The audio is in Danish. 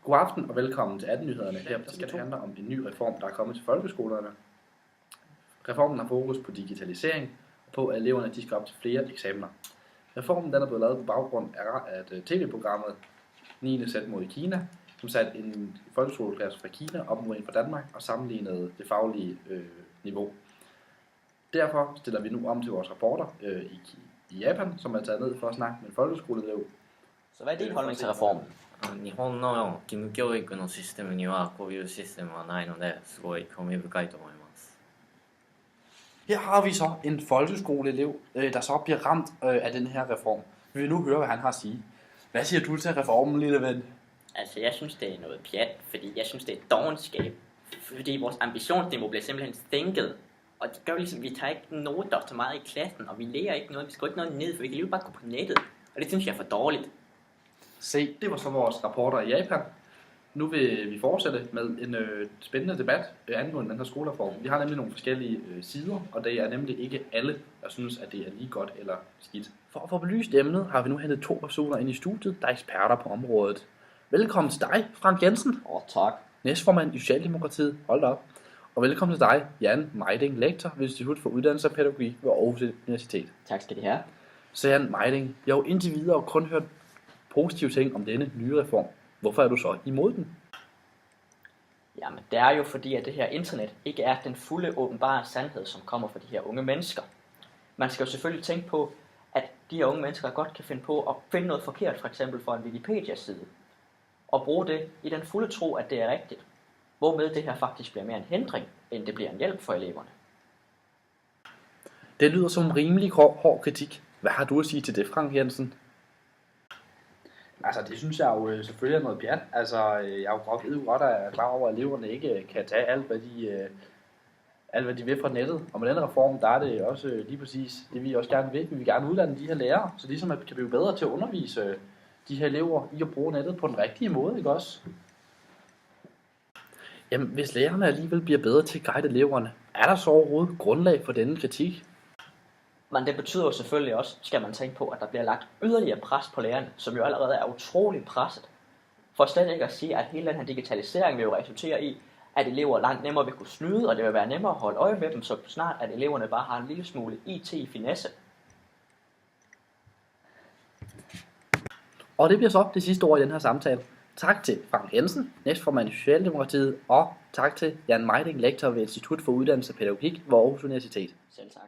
God aften og velkommen til 18-nyhederne. Her skal det handle om en ny reform, der er kommet til folkeskolerne. Reformen har fokus på digitalisering og på, at eleverne de skal op til flere eksamener. Reformen den er blevet lavet på baggrund af tv-programmet 9. sæt mod Kina, som satte en folkeskoleklasse fra Kina op mod en fra Danmark og sammenlignede det faglige niveau. Derfor stiller vi nu om til vores reporter i Japan, som er taget ned for at snakke med en folkeskoleelev. Så hvad er din holdning til reformen? 日本の義務教育のシステムにはこういうシステムはないのですごい興味深いと思います。 Her har vi så en folkeskoleelev, der så bliver ramt af den her reform. Vi vil nu høre, hvad han har at sige. Hvad siger du til reformen, lille ven? Altså, jeg synes, det er noget pjat, fordi jeg synes, det er dovenskab. Fordi vores ambitionsniveau bliver simpelthen sænket. Og det gør ligesom, vi tager ikke noter så meget i klassen, og vi lærer ikke noget, vi skriver ikke noget ned, for vi kan lige bare gå på nettet. Og det synes jeg er for dårligt. Se, det var så vores rapporter i Japan. Nu vil vi fortsætte med en spændende debat angående den her skolereform. Vi har nemlig nogle forskellige sider, og det er nemlig ikke alle, der synes, at det er lige godt eller skidt. For at få belyst emnet har vi nu hentet 2 personer ind i studiet, der er eksperter på området. Velkommen til dig, Frank Jensen. Tak. Næstformand i Socialdemokratiet. Hold op. Og velkommen til dig, Jan Meiding, lektor ved Institut for Uddannelse og Pædagogik ved Aarhus Universitet. Tak skal I have. Så Jan Meiding, jeg har jo indtil videre kun hørt positive ting om denne nye reform. Hvorfor er du så imod den? Jamen, det er jo fordi, at det her internet ikke er den fulde åbenbare sandhed, som kommer fra de her unge mennesker. Man skal jo selvfølgelig tænke på, at de her unge mennesker godt kan finde på at finde noget forkert, for eksempel fra en Wikipedia-side, og bruge det i den fulde tro, at det er rigtigt. Hvormed det her faktisk bliver mere en hindring, end det bliver en hjælp for eleverne. Det lyder som en rimelig hård kritik. Hvad har du at sige til det, Frank Jensen? Altså, det synes jeg jo selvfølgelig er noget pjat. Altså, jeg er jo godt klar over, at eleverne ikke kan tage alt, hvad de vil fra nettet. Og med den reform, der er det også lige præcis det, vi også gerne vil. Vi vil gerne uddanne de her lærere, så ligesom kan blive bedre til at undervise de her elever i at bruge nettet på den rigtige måde, ikke også? Jamen, hvis lærerne alligevel bliver bedre til at guide eleverne, er der så overhovedet grundlag for denne kritik? Men det betyder jo selvfølgelig også, skal man tænke på, at der bliver lagt yderligere pres på lærerne, som jo allerede er utroligt presset. For slet ikke at sige, at hele den her digitalisering vil jo resultere i, at elever langt nemmere vil kunne snyde, og det vil være nemmere at holde øje med dem, så snart at eleverne bare har en lille smule IT-finesse. Og det bliver så det sidste ord i den her samtale. Tak til Frank Jensen, næstformand i Socialdemokratiet, og tak til Jan Meiding, lektor ved Institut for Uddannelse og Pædagogik ved Aarhus Universitet. Selv tak.